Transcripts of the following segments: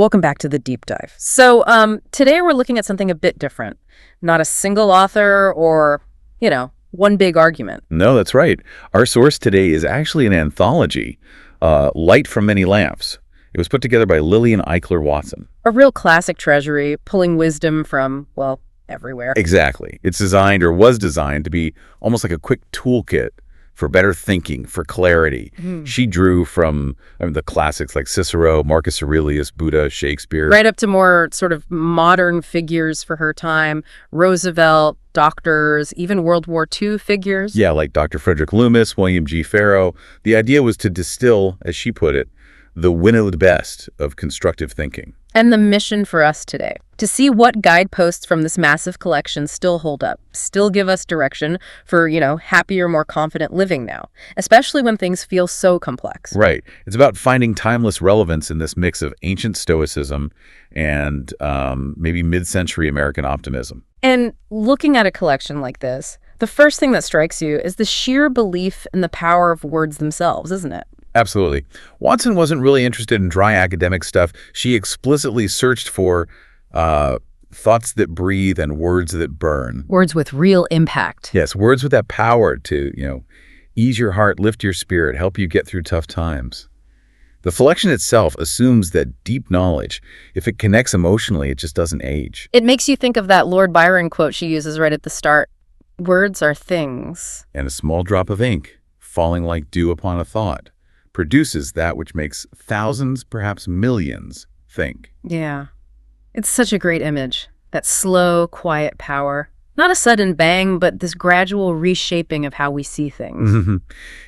Welcome back to the deep dive. So today we're looking at something a bit different. Not a single author or, one big argument. No, that's right. Our source today is actually an anthology, Light from Many Lamps. It was put together by Lillian Eichler Watson. A real classic treasury, pulling wisdom from, everywhere. Exactly. It's designed, or was designed, to be almost like a quick toolkit for better thinking, for clarity. She drew from the classics like Cicero, Marcus Aurelius, Buddha, Shakespeare. Right up to more sort of modern figures for her time, Roosevelt, doctors, even World War II figures. Yeah, like Dr. Frederick Loomis, William G. Farrow. The idea was to distill, as she put it, the winnowed best of constructive thinking. And the mission for us today, to see what guideposts from this massive collection still hold up, still give us direction for, happier, more confident living now, especially when things feel so complex. Right. It's about finding timeless relevance in this mix of ancient stoicism and maybe mid-century American optimism. And looking at a collection like this, the first thing that strikes you is the sheer belief in the power of words themselves, isn't it? Absolutely. Watson wasn't really interested in dry academic stuff. She explicitly searched for thoughts that breathe and words that burn. Words with real impact. Yes, words with that power to, ease your heart, lift your spirit, help you get through tough times. The collection itself assumes that deep knowledge, if it connects emotionally, it just doesn't age. It makes you think of that Lord Byron quote she uses right at the start. Words are things. And a small drop of ink, falling like dew upon a thought, produces that which makes thousands, perhaps millions, think. Yeah. It's such a great image. That slow, quiet power. Not a sudden bang, but this gradual reshaping of how we see things.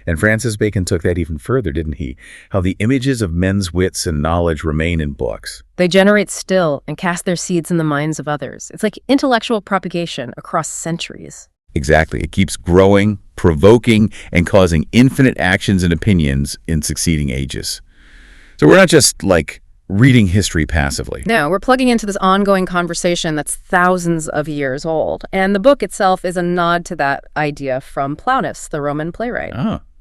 And Francis Bacon took that even further, didn't he? How the images of men's wits and knowledge remain in books. They generate still and cast their seeds in the minds of others. It's like intellectual propagation across centuries. Exactly. It keeps growing, provoking, and causing infinite actions and opinions in succeeding ages. So we're not just reading history passively. No, we're plugging into this ongoing conversation that's thousands of years old. And the book itself is a nod to that idea from Plautius, the Roman playwright.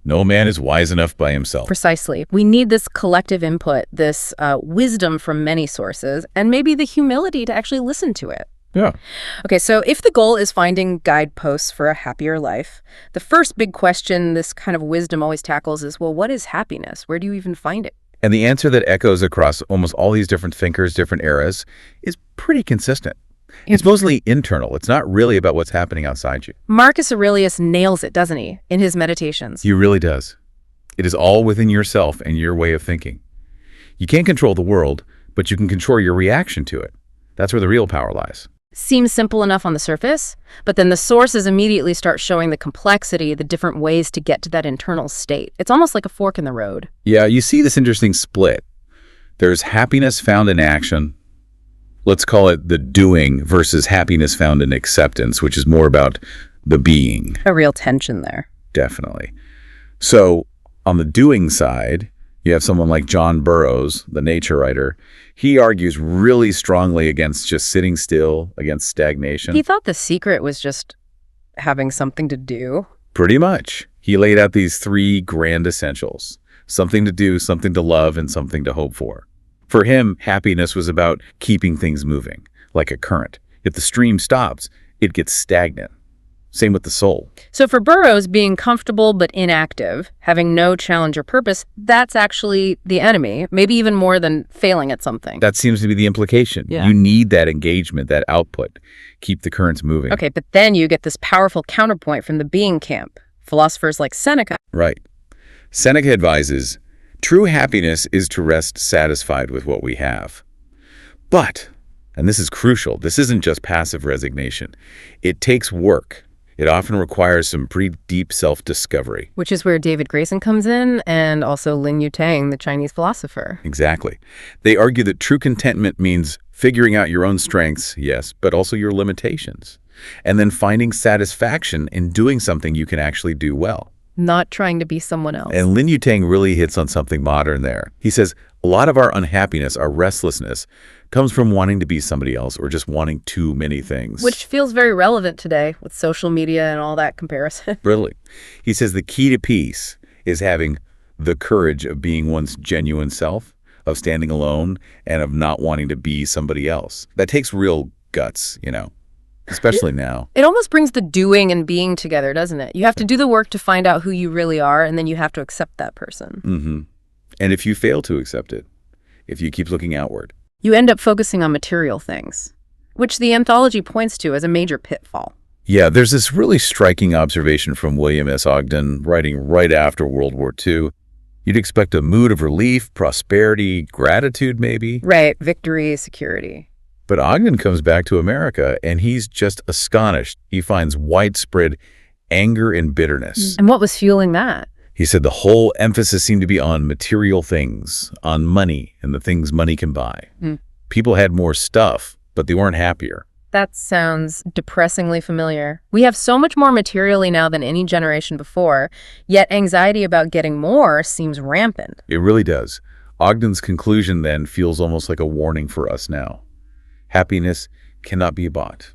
No man is wise enough by himself. Precisely. We need this collective input, this wisdom from many sources, and maybe the humility to actually listen to it. Yeah. Okay, so if the goal is finding guideposts for a happier life, the first big question this kind of wisdom always tackles is, what is happiness? Where do you even find it? And the answer that echoes across almost all these different thinkers, different eras, is pretty consistent. It's mostly internal. It's not really about what's happening outside you. Marcus Aurelius nails it, doesn't he, in his Meditations? He really does. It is all within yourself and your way of thinking. You can't control the world, but you can control your reaction to it. That's where the real power lies. Seems simple enough on the surface, but then the sources immediately start showing the complexity, the different ways to get to that internal state. It's almost like a fork in the road. Yeah, you see this interesting split. There's happiness found in action. Let's call it the doing versus happiness found in acceptance, which is more about the being. A real tension there. Definitely. So on the doing side, you have someone like John Burroughs, the nature writer. He argues really strongly against just sitting still, against stagnation. He thought the secret was just having something to do. Pretty much. He laid out these three grand essentials: something to do, something to love, and something to hope for. For him, happiness was about keeping things moving, like a current. If the stream stops, it gets stagnant. Same with the soul. So for Burroughs, being comfortable but inactive, having no challenge or purpose, that's actually the enemy, maybe even more than failing at something. That seems to be the implication. Yeah. You need that engagement, that output. Keep the currents moving. Okay, but then you get this powerful counterpoint from the being camp, philosophers like Seneca. Right. Seneca advises, true happiness is to rest satisfied with what we have. But, and this is crucial, this isn't just passive resignation. It takes work. It often requires some pretty deep self-discovery. Which is where David Grayson comes in, and also Lin Yutang, the Chinese philosopher. Exactly. They argue that true contentment means figuring out your own strengths, yes, but also your limitations. And then finding satisfaction in doing something you can actually do well. Not trying to be someone else. And Lin Yutang really hits on something modern there. He says, a lot of our unhappiness, our restlessness, comes from wanting to be somebody else or just wanting too many things. Which feels very relevant today with social media and all that comparison. Really. He says the key to peace is having the courage of being one's genuine self, of standing alone and of not wanting to be somebody else. That takes real guts, especially now. It almost brings the doing and being together, doesn't it? You have to do the work to find out who you really are, and then you have to accept that person. Mm-hmm. And if you fail to accept it, if you keep looking outward, you end up focusing on material things, which the anthology points to as a major pitfall. Yeah, there's this really striking observation from William S. Ogden, writing right after World War II. You'd expect a mood of relief, prosperity, gratitude maybe. Right, victory, security. But Ogden comes back to America, and he's just astonished. He finds widespread anger and bitterness. And what was fueling that? He said the whole emphasis seemed to be on material things, on money and the things money can buy. People had more stuff, but they weren't happier. That sounds depressingly familiar. We have so much more materially now than any generation before, yet anxiety about getting more seems rampant. It really does. Ogden's conclusion then feels almost like a warning for us now. Happiness cannot be bought.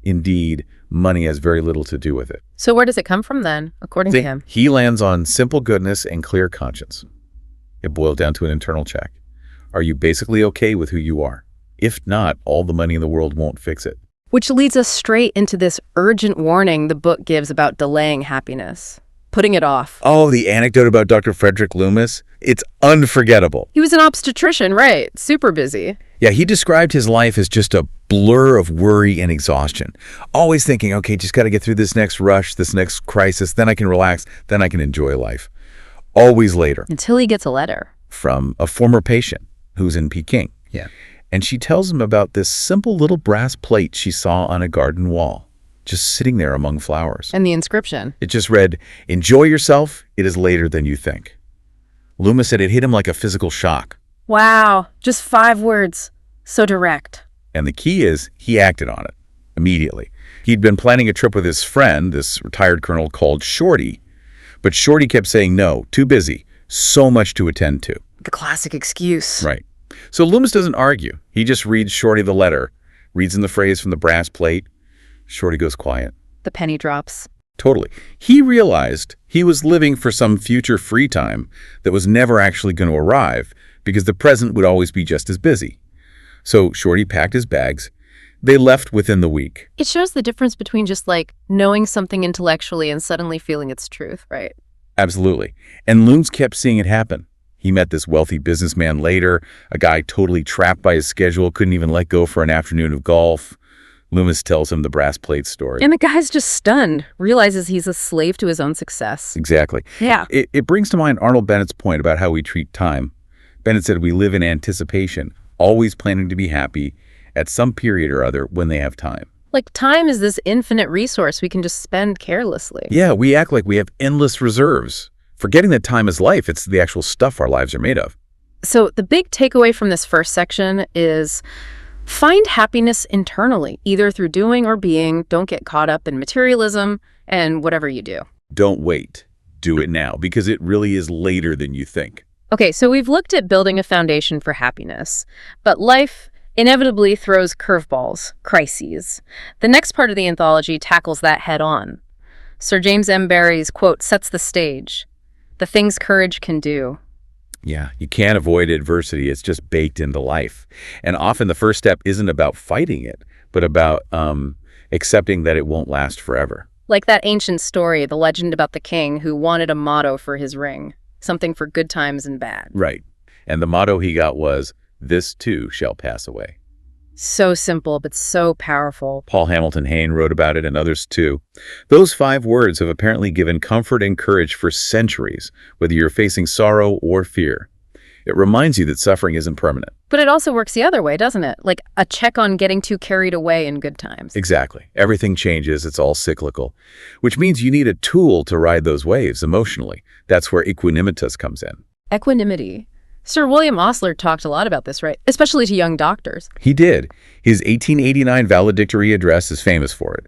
Indeed, money has very little to do with it. So where does it come from then, according to him? He lands on simple goodness and clear conscience. It boils down to an internal check. Are you basically okay with who you are? If not, all the money in the world won't fix it. Which leads us straight into this urgent warning the book gives about delaying happiness, putting it off. Oh, the anecdote about Dr. Frederick Loomis? It's unforgettable. He was an obstetrician, right? Super busy. Yeah, he described his life as just a blur of worry and exhaustion. Always thinking, okay, just got to get through this next rush, this next crisis, then I can relax, then I can enjoy life. Always later. Until he gets a letter. From a former patient who's in Peking. Yeah. And she tells him about this simple little brass plate she saw on a garden wall, just sitting there among flowers. And the inscription. It just read, "Enjoy yourself, it is later than you think." Loomis said it hit him like a physical shock. Wow, just 5 words. So direct. And the key is, he acted on it immediately. He'd been planning a trip with his friend, this retired colonel called Shorty, but Shorty kept saying no, too busy, so much to attend to. The classic excuse. Right. So Loomis doesn't argue. He just reads Shorty the letter, reads in the phrase from the brass plate. Shorty goes quiet. The penny drops. Totally. He realized he was living for some future free time that was never actually going to arrive because the present would always be just as busy. So Shorty packed his bags. They left within the week. It shows the difference between just like knowing something intellectually and suddenly feeling its truth, right? Absolutely. And Loomis kept seeing it happen. He met this wealthy businessman later, a guy totally trapped by his schedule, couldn't even let go for an afternoon of golf. Loomis tells him the brass plate story. And the guy's just stunned, realizes he's a slave to his own success. Exactly. Yeah. It brings to mind Arnold Bennett's point about how we treat time. Bennett said we live in anticipation, always planning to be happy at some period or other when they have time. Like time is this infinite resource we can just spend carelessly. Yeah, we act like we have endless reserves, forgetting that time is life. It's the actual stuff our lives are made of. So the big takeaway from this first section is find happiness internally, either through doing or being. Don't get caught up in materialism and whatever you do. Don't wait. Do it now, because it really is later than you think. Okay, so we've looked at building a foundation for happiness, but life inevitably throws curveballs, crises. The next part of the anthology tackles that head on. Sir James M. Barrie's quote sets the stage. The things courage can do. Yeah, you can't avoid adversity. It's just baked into life. And often the first step isn't about fighting it, but about accepting that it won't last forever. Like that ancient story, the legend about the king who wanted a motto for his ring, something for good times and bad. Right. And the motto he got was, "This too shall pass away." So simple, but so powerful. Paul Hamilton Hayne wrote about it, and others too. Those 5 words have apparently given comfort and courage for centuries, whether you're facing sorrow or fear. It reminds you that suffering isn't permanent. But it also works the other way, doesn't it? Like a check on getting too carried away in good times. Exactly. Everything changes. It's all cyclical, which means you need a tool to ride those waves emotionally. That's where equanimitas comes in. Equanimity. Sir William Osler talked a lot about this, right? Especially to young doctors. He did. His 1889 valedictory address is famous for it.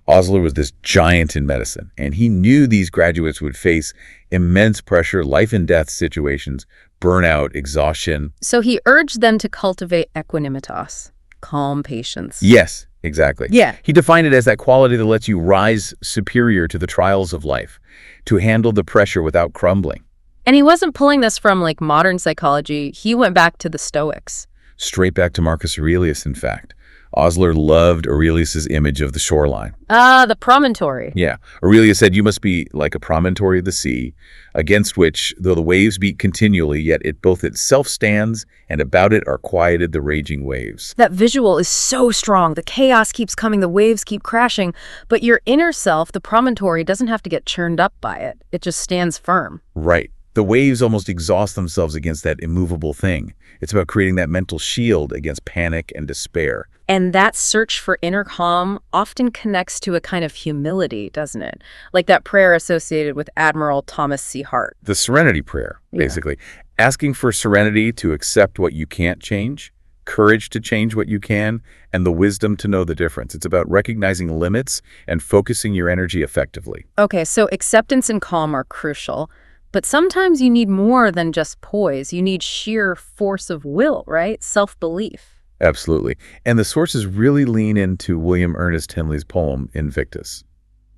Osler was this giant in medicine, and he knew these graduates would face immense pressure, life and death situations, burnout, exhaustion. So he urged them to cultivate equanimitas, calm patience. Yes, exactly. Yeah. He defined it as that quality that lets you rise superior to the trials of life, to handle the pressure without crumbling. And he wasn't pulling this from like modern psychology. He went back to the Stoics. Straight back to Marcus Aurelius, in fact. Osler loved Aurelius's image of the shoreline. Ah, the promontory. Yeah. Aurelius said, you must be like a promontory of the sea, against which, though the waves beat continually, yet it both itself stands, and about it are quieted the raging waves. That visual is so strong. The chaos keeps coming, the waves keep crashing, but your inner self, the promontory, doesn't have to get churned up by it. It just stands firm. Right. The waves almost exhaust themselves against that immovable thing. It's about creating that mental shield against panic and despair. And that search for inner calm often connects to a kind of humility, doesn't it? Like that prayer associated with Admiral Thomas C. Hart. The serenity prayer, basically. Asking for serenity to accept what you can't change, courage to change what you can, and the wisdom to know the difference. It's about recognizing limits and focusing your energy effectively. Okay, so acceptance and calm are crucial. But sometimes you need more than just poise. You need sheer force of will, right? Self-belief. Absolutely. And the sources really lean into William Ernest Henley's poem, Invictus.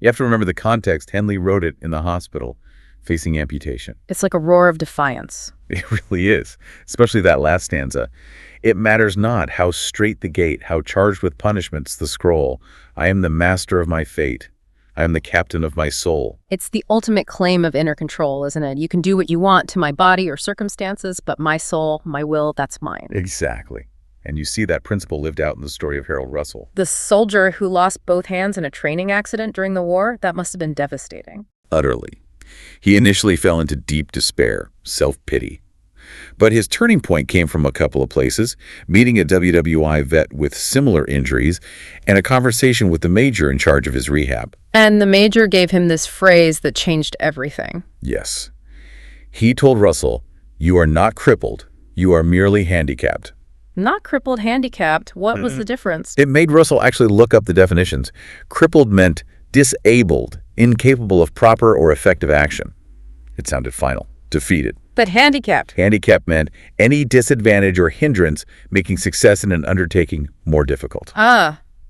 You have to remember the context. Henley wrote it in the hospital, facing amputation. It's like a roar of defiance. It really is, especially that last stanza. It matters not how straight the gate, how charged with punishments the scroll. I am the master of my fate. I am the captain of my soul. It's the ultimate claim of inner control, isn't it? You can do what you want to my body or circumstances, but my soul, my will, that's mine. Exactly. And you see that principle lived out in the story of Harold Russell. The soldier who lost both hands in a training accident during the war, that must have been devastating. Utterly. He initially fell into deep despair, self-pity. But his turning point came from a couple of places, meeting a WWI vet with similar injuries and a conversation with the major in charge of his rehab. And the major gave him this phrase that changed everything. Yes. He told Russell, "You are not crippled, you are merely handicapped." Not crippled, handicapped. What was the difference? It made Russell actually look up the definitions. Crippled meant disabled, incapable of proper or effective action. It sounded final, defeated. But handicapped. Handicap meant any disadvantage or hindrance making success in an undertaking more difficult.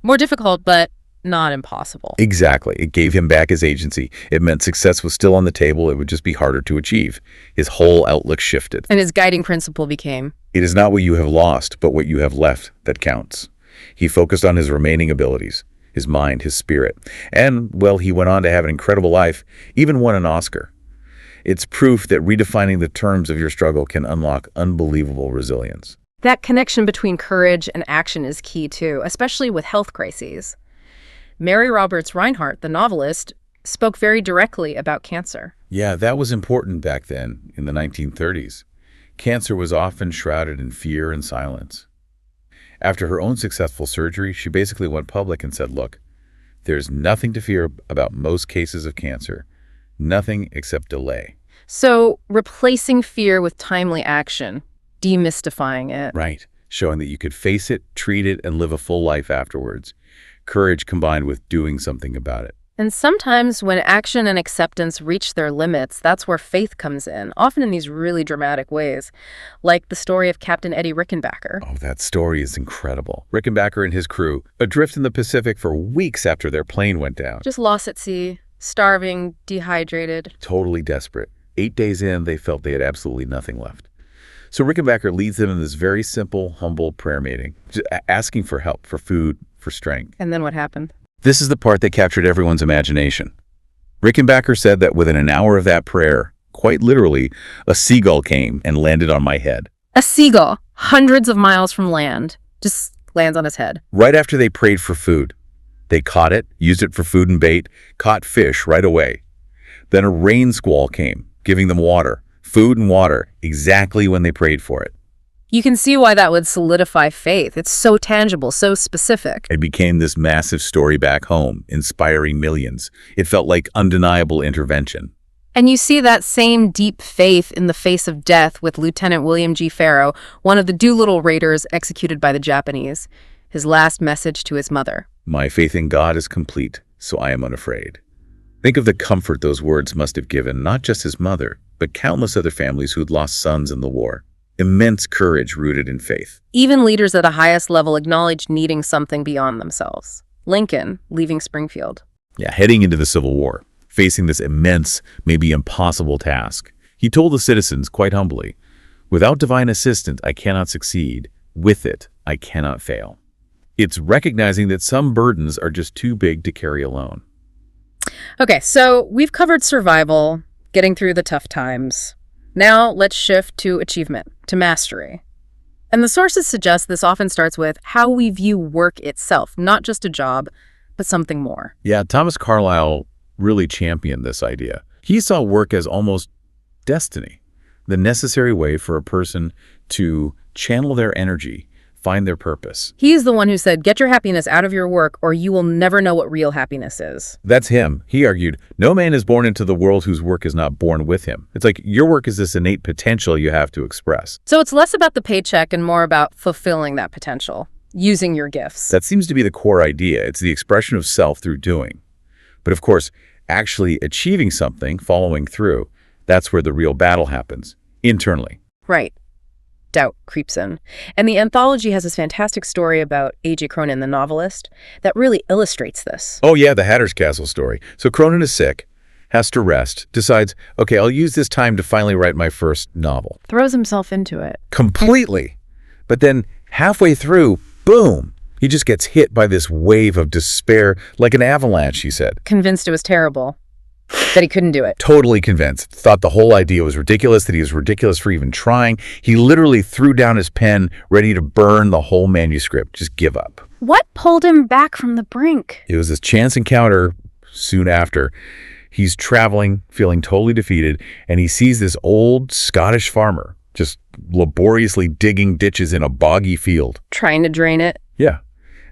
More difficult, but not impossible. Exactly. It gave him back his agency. It meant success was still on the table. It would just be harder to achieve. His whole outlook shifted. And his guiding principle became, It is not what you have lost, but what you have left that counts. He focused on his remaining abilities, his mind, his spirit. And, well, he went on to have an incredible life, even won an Oscar. It's proof that redefining the terms of your struggle can unlock unbelievable resilience. that connection between courage and action is key too, especially with health crises. Mary Roberts Rinehart, the novelist, spoke very directly about cancer. Yeah, that was important back then, in the 1930s. Cancer was often shrouded in fear and silence. After her own successful surgery, she basically went public and said, look, there's nothing to fear about most cases of cancer. Nothing except delay. So replacing fear with timely action, demystifying it. Right. Showing that you could face it, treat it, and live a full life afterwards. Courage combined with doing something about it. And sometimes when action and acceptance reach their limits, that's where faith comes in, often in these really dramatic ways, like the story of Captain Eddie Rickenbacker. Oh, that story is incredible. Rickenbacker and his crew, adrift in the Pacific for weeks after their plane went down. Just lost at sea, starving, dehydrated. Totally desperate. 8 days in, they felt they had absolutely nothing left. So Rickenbacker leads them in this very simple, humble prayer meeting, just asking for help, for food, for strength. And then what happened? This is the part that captured everyone's imagination. Rickenbacker said that within an hour of that prayer, quite literally, a seagull came and landed on my head. A seagull, hundreds of miles from land, just lands on his head. Right after they prayed for food. They caught it, used it for food and bait, caught fish right away. Then a rain squall came, giving them water, food and water, exactly when they prayed for it. You can see why that would solidify faith. It's so tangible, so specific. It became this massive story back home, inspiring millions. It felt like undeniable intervention. And you see that same deep faith in the face of death with Lieutenant William G. Farrow, one of the Doolittle raiders executed by the Japanese. His last message to his mother. My faith in God is complete, so I am unafraid. Think of the comfort those words must have given not just his mother, but countless other families who'd lost sons in the war. Immense courage rooted in faith. Even leaders at the highest level acknowledged needing something beyond themselves. Lincoln, leaving Springfield. Yeah, heading into the Civil War, facing this immense, maybe impossible task. He told the citizens quite humbly, "Without divine assistance, I cannot succeed. With it, I cannot fail." It's recognizing that some burdens are just too big to carry alone. Okay, so we've covered survival, getting through the tough times. Now let's shift to achievement, to mastery. And the sources suggest this often starts with how we view work itself, not just a job, but something more. Yeah, Thomas Carlyle really championed this idea. He saw work as almost destiny, the necessary way for a person to channel their energy, find their purpose. He's the one who said, get your happiness out of your work or you will never know what real happiness is. That's him. He argued, no man is born into the world whose work is not born with him. It's like your work is this innate potential you have to express. So it's less about the paycheck and more about fulfilling that potential, using your gifts. That seems to be the core idea. It's the expression of self through doing. But of course, actually achieving something, following through, that's where the real battle happens, internally. Right. Doubt creeps in. And the anthology has this fantastic story about A.J. Cronin, the novelist, that really illustrates this. Oh yeah, the Hatter's Castle story. So Cronin is sick, has to rest, decides, okay, I'll use this time to finally write my first novel. Throws himself into it. Completely. But then halfway through, boom, he just gets hit by this wave of despair, like an avalanche, he said. Convinced it was terrible, that he couldn't do it. Totally convinced. Thought the whole idea was ridiculous, that he was ridiculous for even trying. He literally threw down his pen, ready to burn the whole manuscript, just give up. What pulled him back from the brink? It was this chance encounter soon after. He's traveling, feeling totally defeated, and he sees this old Scottish farmer just laboriously digging ditches in a boggy field. Trying to drain it? Yeah.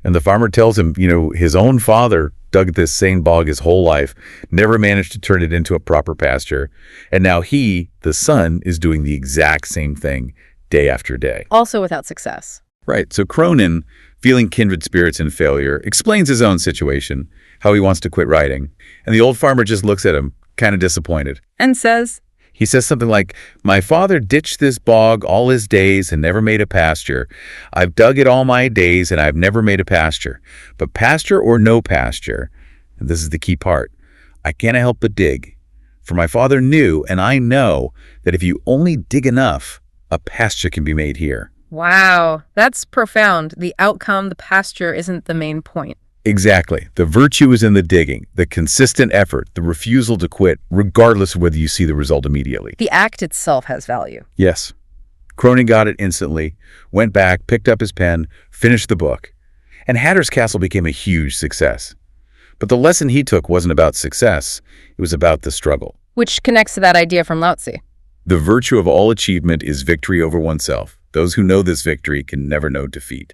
And the farmer tells him, his own father dug this same bog his whole life, never managed to turn it into a proper pasture. And now he, the son, is doing the exact same thing day after day. Also without success. Right. So Cronin, feeling kindred spirits in failure, explains his own situation, how he wants to quit writing. And the old farmer just looks at him, kind of disappointed. And says, he says something like, "My father ditched this bog all his days and never made a pasture. I've dug it all my days and I've never made a pasture. But pasture or no pasture," and this is the key part, "I can't help but dig. For my father knew, and I know, that if you only dig enough, a pasture can be made here." Wow, that's profound. The outcome, the pasture, isn't the main point. Exactly. The virtue is in the digging, the consistent effort, the refusal to quit, regardless of whether you see the result immediately. The act itself has value. Yes. Cronin got it instantly, went back, picked up his pen, finished the book. And Hatter's Castle became a huge success. But the lesson he took wasn't about success. It was about the struggle. Which connects to that idea from Lao Tzu. The virtue of all achievement is victory over oneself. Those who know this victory can never know defeat.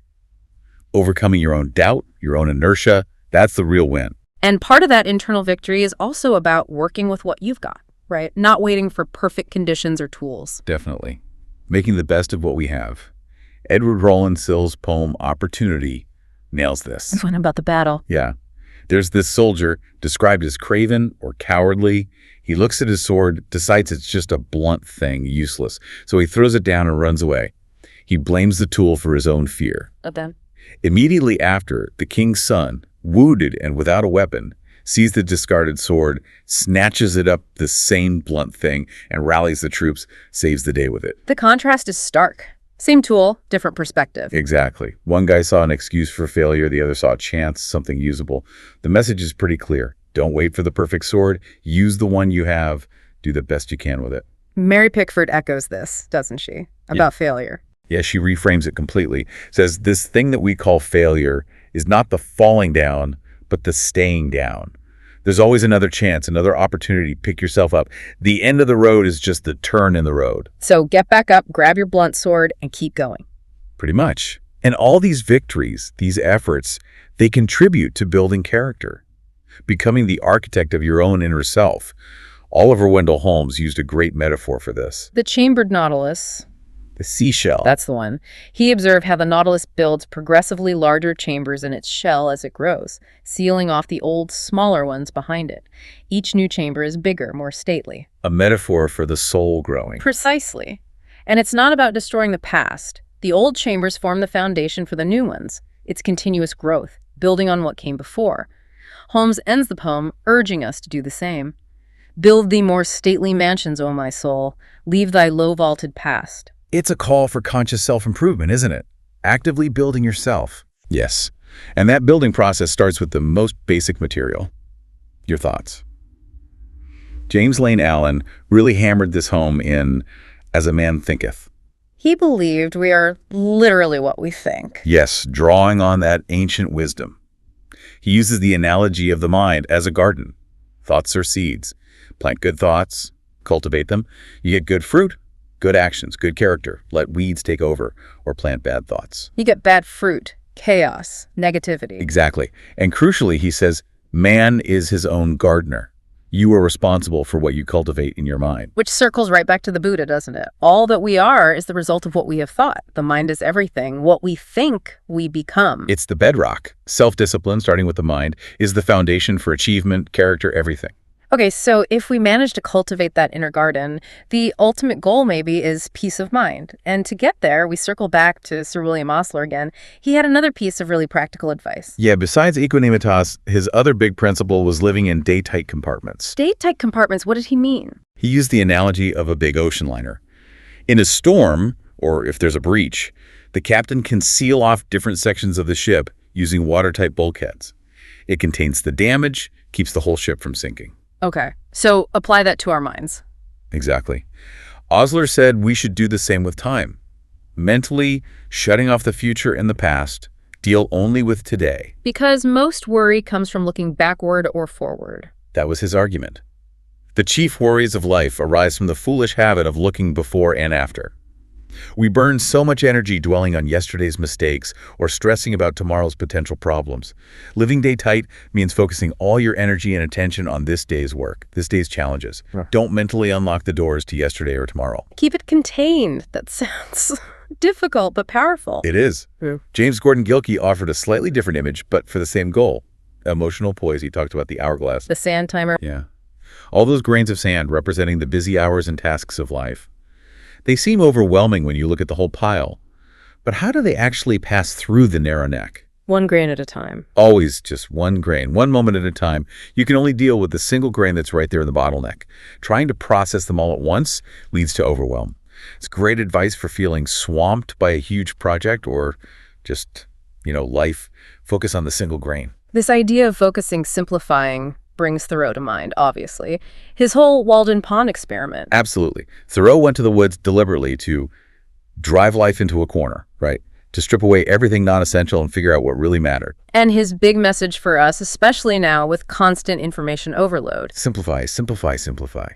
Overcoming your own doubt, your own inertia, that's the real win. And part of that internal victory is also about working with what you've got, right? Not waiting for perfect conditions or tools. Definitely. Making the best of what we have. Edward Rowland Sill's poem, Opportunity, nails this. This one about the battle. Yeah. There's this soldier described as craven or cowardly. He looks at his sword, decides it's just a blunt thing, useless. So he throws it down and runs away. He blames the tool for his own fear. But then? Immediately after, the king's son, wounded and without a weapon, sees the discarded sword, snatches it up, the same blunt thing, and rallies the troops, saves the day with it. The contrast is stark. Same tool, different perspective. Exactly. One guy saw an excuse for failure, the other saw a chance, something usable. The message is pretty clear. Don't wait for the perfect sword. Use the one you have. Do the best you can with it. Mary Pickford echoes this, doesn't she? About failure. Yeah, she reframes it completely. Says this thing that we call failure is not the falling down, but the staying down. There's always another chance, another opportunity. Pick yourself up. The end of the road is just the turn in the road. So get back up, grab your blunt sword, and keep going. Pretty much. And all these victories, these efforts, they contribute to building character, becoming the architect of your own inner self. Oliver Wendell Holmes used a great metaphor for this. The chambered nautilus. The seashell. That's the one. He observed how the nautilus builds progressively larger chambers in its shell as it grows, sealing off the old, smaller ones behind it. Each new chamber is bigger, more stately. A metaphor for the soul growing. Precisely. And it's not about destroying the past. The old chambers form the foundation for the new ones. It's continuous growth, building on what came before. Holmes ends the poem urging us to do the same. Build thee more stately mansions, O my soul. Leave thy low-vaulted past. It's a call for conscious self-improvement, isn't it? Actively building yourself. Yes. And that building process starts with the most basic material, your thoughts. James Lane Allen really hammered this home in As a Man Thinketh. He believed we are literally what we think. Yes, drawing on that ancient wisdom. He uses the analogy of the mind as a garden. Thoughts are seeds. Plant good thoughts, cultivate them. You get good fruit, good actions, good character. Let weeds take over, or plant bad thoughts. You get bad fruit, chaos, negativity. Exactly. And crucially, he says, man is his own gardener. You are responsible for what you cultivate in your mind. Which circles right back to the Buddha, doesn't it? All that we are is the result of what we have thought. The mind is everything. What we think, we become. It's the bedrock. Self-discipline, starting with the mind, is the foundation for achievement, character, everything. Okay, so if we manage to cultivate that inner garden, the ultimate goal maybe is peace of mind. And to get there, we circle back to Sir William Osler again. He had another piece of really practical advice. Yeah, besides equanimitas, his other big principle was living in day-tight compartments. Day-tight compartments, what did he mean? He used the analogy of a big ocean liner. In a storm, or if there's a breach, the captain can seal off different sections of the ship using watertight bulkheads. It contains the damage, keeps the whole ship from sinking. Okay, so apply that to our minds. Exactly. Osler said we should do the same with time. Mentally shutting off the future and the past, deal only with today. Because most worry comes from looking backward or forward. That was his argument. The chief worries of life arise from the foolish habit of looking before and after. We burn so much energy dwelling on yesterday's mistakes or stressing about tomorrow's potential problems. Living day tight means focusing all your energy and attention on this day's work, this day's challenges. Don't mentally unlock the doors to yesterday or tomorrow. Keep it contained. That sounds difficult but powerful. It is. Yeah. James Gordon Gilkey offered a slightly different image, but for the same goal. Emotional poise. He talked about the hourglass. The sand timer. Yeah. All those grains of sand representing the busy hours and tasks of life. They seem overwhelming when you look at the whole pile. But how do they actually pass through the narrow neck? One grain at a time. Always just one grain, one moment at a time. You can only deal with the single grain that's right there in the bottleneck. Trying to process them all at once leads to overwhelm. It's great advice for feeling swamped by a huge project or just, life. Focus on the single grain. This idea of focusing, simplifying, brings Thoreau to mind, obviously. His whole Walden Pond experiment. Absolutely. Thoreau went to the woods deliberately to drive life into a corner, right? To strip away everything non-essential and figure out what really mattered. And his big message for us, especially now with constant information overload. Simplify, simplify, simplify.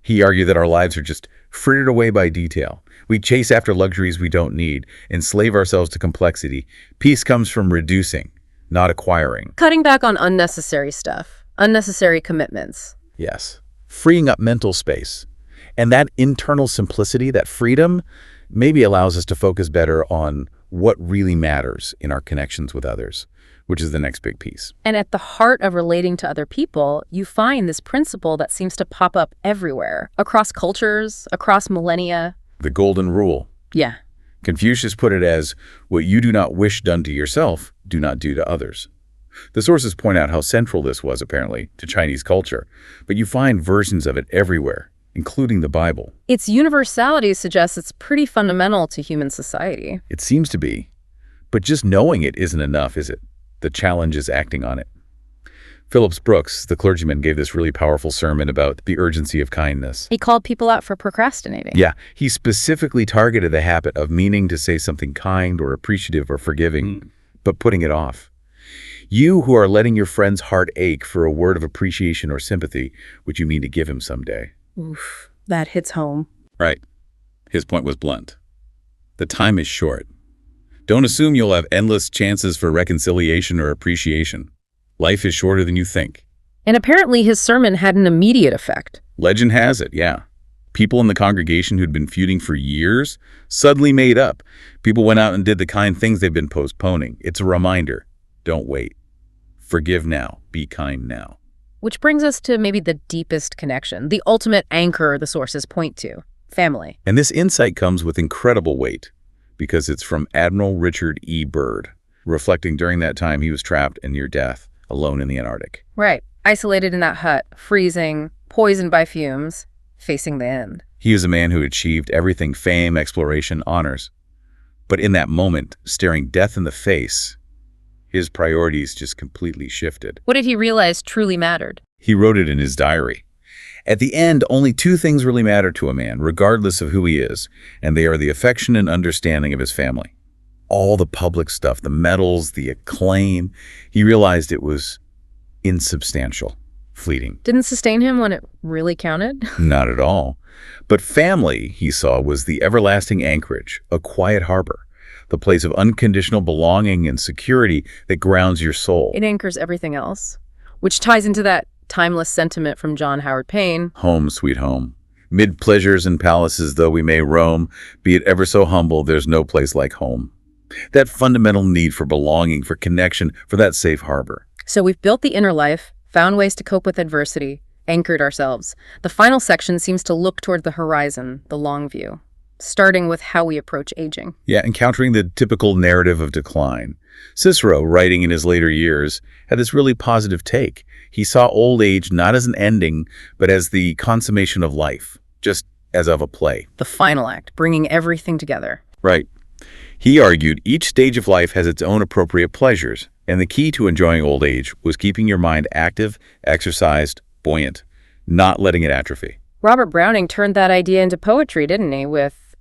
He argued that our lives are just frittered away by detail. We chase after luxuries we don't need, enslave ourselves to complexity. Peace comes from reducing, not acquiring. Cutting back on unnecessary stuff. Unnecessary commitments. Yes. Freeing up mental space. And that internal simplicity, that freedom, maybe allows us to focus better on what really matters in our connections with others, which is the next big piece. And at the heart of relating to other people, you find this principle that seems to pop up everywhere, across cultures, across millennia. The golden rule. Yeah. Confucius put it as, what you do not wish done to yourself, do not do to others. The sources point out how central this was, apparently, to Chinese culture, but you find versions of it everywhere, including the Bible. Its universality suggests it's pretty fundamental to human society. It seems to be, but just knowing it isn't enough, is it? The challenge is acting on it. Phillips Brooks, the clergyman, gave this really powerful sermon about the urgency of kindness. He called people out for procrastinating. Yeah, he specifically targeted the habit of meaning to say something kind or appreciative or forgiving, but putting it off. You who are letting your friend's heart ache for a word of appreciation or sympathy, which you mean to give him someday. Oof, that hits home. Right. His point was blunt. The time is short. Don't assume you'll have endless chances for reconciliation or appreciation. Life is shorter than you think. And apparently his sermon had an immediate effect. Legend has it, yeah. People in the congregation who'd been feuding for years suddenly made up. People went out and did the kind things they've been postponing. It's a reminder. Don't wait. Forgive now. Be kind now. Which brings us to maybe the deepest connection, the ultimate anchor the sources point to, family. And this insight comes with incredible weight because it's from Admiral Richard E. Byrd, reflecting during that time he was trapped and near death, alone in the Antarctic. Right. Isolated in that hut, freezing, poisoned by fumes, facing the end. He was a man who achieved everything: fame, exploration, honors. But in that moment, staring death in the face, his priorities just completely shifted. What did he realize truly mattered? He wrote it in his diary. At the end, only two things really matter to a man, regardless of who he is, and they are the affection and understanding of his family. All the public stuff, the medals, the acclaim, he realized it was insubstantial, fleeting. Didn't sustain him when it really counted? Not at all. But family, he saw, was the everlasting anchorage, a quiet harbor, the place of unconditional belonging and security that grounds your soul. It anchors everything else, which ties into that timeless sentiment from John Howard Payne. Home, sweet home. Mid pleasures and palaces though we may roam, be it ever so humble, there's no place like home. That fundamental need for belonging, for connection, for that safe harbor. So we've built the inner life, found ways to cope with adversity, anchored ourselves. The final section seems to look toward the horizon, the long view, starting with how we approach aging. Yeah, encountering the typical narrative of decline. Cicero, writing in his later years, had this really positive take. He saw old age not as an ending, but as the consummation of life, just as of a play. The final act, bringing everything together. Right. He argued each stage of life has its own appropriate pleasures, and the key to enjoying old age was keeping your mind active, exercised, buoyant, not letting it atrophy. Robert Browning turned that idea into poetry, didn't he, with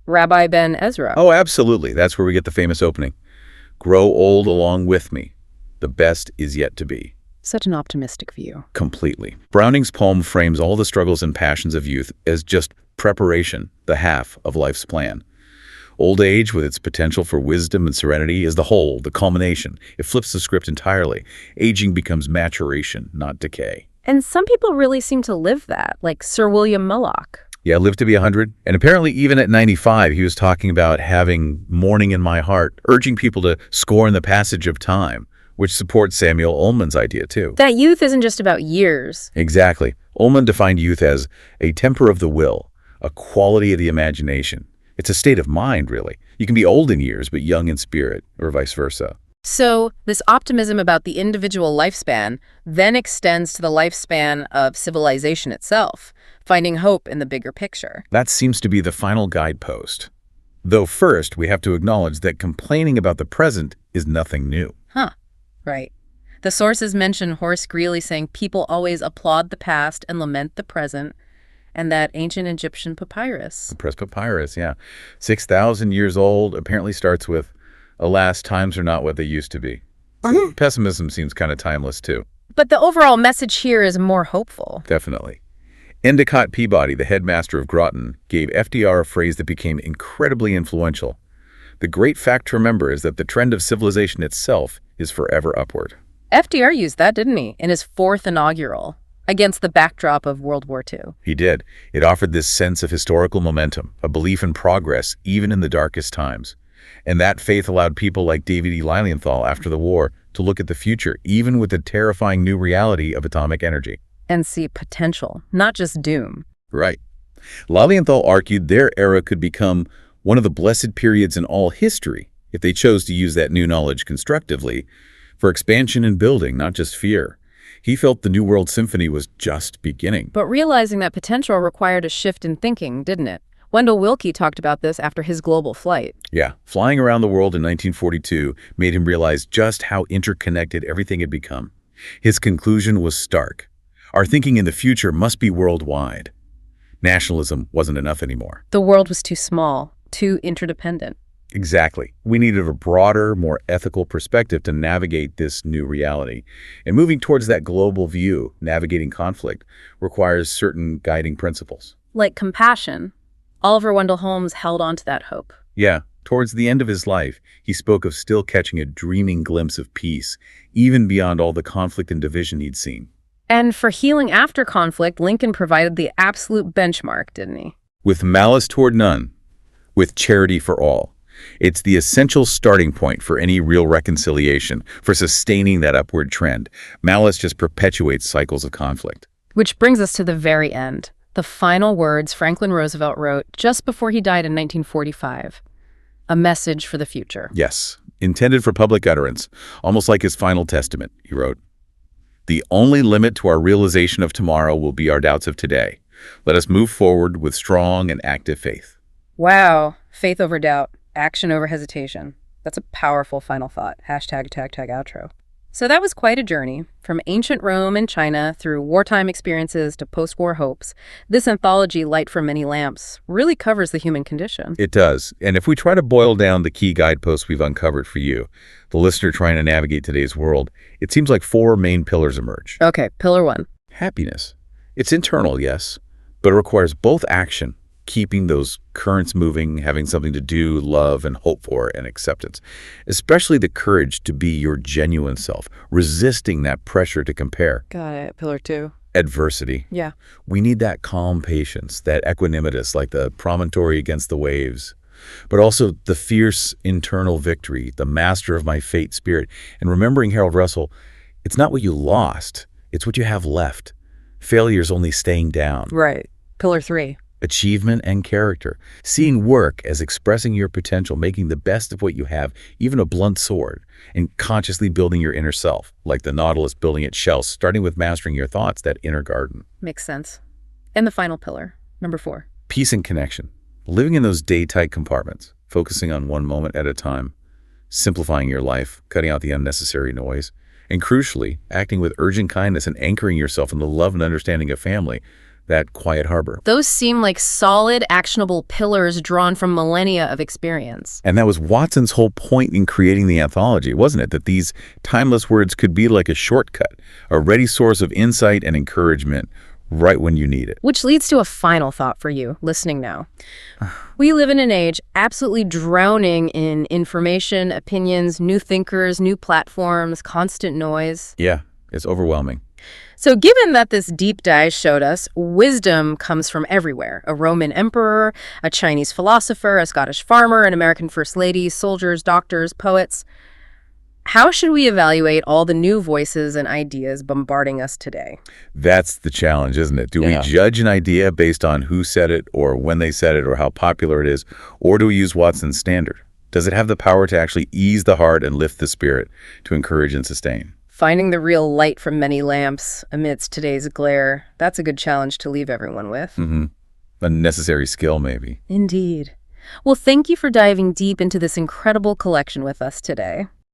Rabbi Ben Ezra? Oh, absolutely. That's where we get the famous opening. Grow old along with me. The best is yet to be. Such an optimistic view. Completely. Browning's poem frames all the struggles and passions of youth as just preparation, the half of life's plan. Old age, with its potential for wisdom and serenity, is the whole, the culmination. It flips the script entirely. Aging becomes maturation, not decay. And some people really seem to live that, like Sir William Mullock. Yeah, lived to be 100. And apparently even at 95, he was talking about having mourning in my heart, urging people to scorn the passage of time, which supports Samuel Ullman's idea too. That youth isn't just about years. Exactly. Ullman defined youth as a temper of the will, a quality of the imagination. It's a state of mind, really. You can be old in years, but young in spirit, or vice versa. So this optimism about the individual lifespan then extends to the lifespan of civilization itself, finding hope in the bigger picture. That seems to be the final guidepost. Though first, we have to acknowledge that complaining about the present is nothing new. Right. The sources mention Horace Greeley saying people always applaud the past and lament the present, and that ancient Egyptian papyrus. The press papyrus, yeah. 6,000 years old, apparently starts with, alas, times are not what they used to be. Pessimism seems kind of timeless, too. But the overall message here is more hopeful. Definitely. Endicott Peabody, the headmaster of Groton, gave FDR a phrase that became incredibly influential. The great fact to remember is that the trend of civilization itself is forever upward. FDR used that, didn't he, in his fourth inaugural, against the backdrop of World War II. He did. It offered this sense of historical momentum, a belief in progress, even in the darkest times. And that faith allowed people like David E. Lilienthal after the war to look at the future, even with the terrifying new reality of atomic energy. And see potential, not just doom. Right. Lilienthal argued their era could become one of the blessed periods in all history if they chose to use that new knowledge constructively for expansion and building, not just fear. He felt the New World Symphony was just beginning. But realizing that potential required a shift in thinking, didn't it? Wendell Willkie talked about this after his global flight. Yeah, flying around the world in 1942 made him realize just how interconnected everything had become. His conclusion was stark. Our thinking in the future must be worldwide. Nationalism wasn't enough anymore. The world was too small, too interdependent. Exactly. We needed a broader, more ethical perspective to navigate this new reality. And moving towards that global view, navigating conflict, requires certain guiding principles. Like compassion, Oliver Wendell Holmes held on to that hope. Yeah. Towards the end of his life, he spoke of still catching a dreaming glimpse of peace, even beyond all the conflict and division he'd seen. And for healing after conflict, Lincoln provided the absolute benchmark, didn't he? With malice toward none, with charity for all. It's the essential starting point for any real reconciliation, for sustaining that upward trend. Malice just perpetuates cycles of conflict. Which brings us to the very end, the final words Franklin Roosevelt wrote just before he died in 1945. A message for the future. Yes, intended for public utterance, almost like his final testament, he wrote. The only limit to our realization of tomorrow will be our doubts of today. Let us move forward with strong and active faith. Wow. Faith over doubt. Action over hesitation. That's a powerful final thought. Hashtag tag tag outro. So that was quite a journey. From ancient Rome and China through wartime experiences to post-war hopes, this anthology, Light from Many Lamps, really covers the human condition. It does. And if we try to boil down the key guideposts we've uncovered for you, the listener trying to navigate today's world, it seems like 4 main pillars emerge. Okay, pillar 1. Happiness. It's internal, yes, but it requires both action, keeping those currents moving, having something to do, love, and hope for, and acceptance. Especially the courage to be your genuine self, resisting that pressure to compare. Got it. Pillar 2. Adversity. Yeah. We need that calm patience, that equanimous, like the promontory against the waves. But also the fierce internal victory, the master of my fate spirit. And remembering Harold Russell, it's not what you lost, it's what you have left. Failure's only staying down. Right. Pillar 3. Achievement and character. Seeing work as expressing your potential, making the best of what you have, even a blunt sword, and consciously building your inner self, like the nautilus building its shell, starting with mastering your thoughts, that inner garden. Makes sense. And the final pillar, number 4. Peace and connection. Living in those day-tight compartments, focusing on one moment at a time, simplifying your life, cutting out the unnecessary noise, and crucially, acting with urgent kindness and anchoring yourself in the love and understanding of family, that quiet harbor. Those seem like solid, actionable pillars drawn from millennia of experience. And that was Watson's whole point in creating the anthology, wasn't it? That these timeless words could be like a shortcut, a ready source of insight and encouragement right when you need it. Which leads to a final thought for you, listening now. We live in an age absolutely drowning in information, opinions, new thinkers, new platforms, constant noise. Yeah, it's overwhelming. So given that this deep dive showed us wisdom comes from everywhere, a Roman emperor, a Chinese philosopher, a Scottish farmer, an American first lady, soldiers, doctors, poets, how should we evaluate all the new voices and ideas bombarding us today? That's the challenge, isn't it? Do we judge an idea based on who said it or when they said it or how popular it is? Or do we use Watson's standard? Does it have the power to actually ease the heart and lift the spirit, to encourage and sustain? Finding the real light from many lamps amidst today's glare, that's a good challenge to leave everyone with. A necessary skill, maybe. Indeed. Well, thank you for diving deep into this incredible collection with us today.